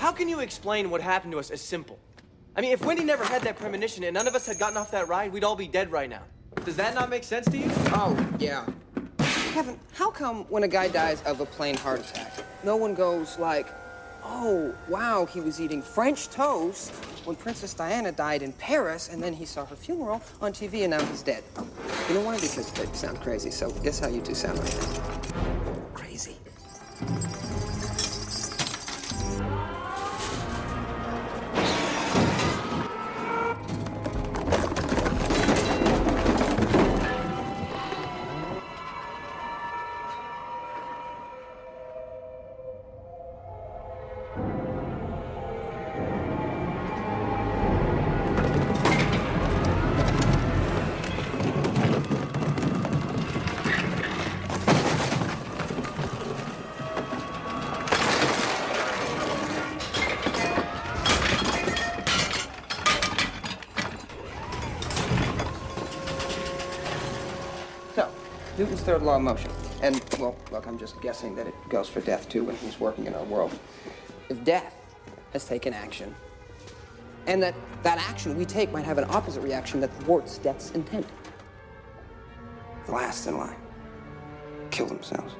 How can you explain what happened to us as simple? I mean, if Wendy never had that premonition and none of us had gotten off that ride, we'd all be dead right now. Does that not make sense to you? Oh, yeah. Kevin, how come when a guy dies of a plain heart attack, no one goes like, oh, wow, he was eating French toast when Princess Diana died in Paris, and then he saw her funeral on TV, and now he's dead? You know why? Because they sound crazy. So guess how you two sound right now? Crazy. So, Newton's third law of motion. And, well, look, I'm just guessing that it goes for death, too, when he's working in our world. If death has taken action, and that action we take might have an opposite reaction that thwarts death's intent, the last in line kill themselves.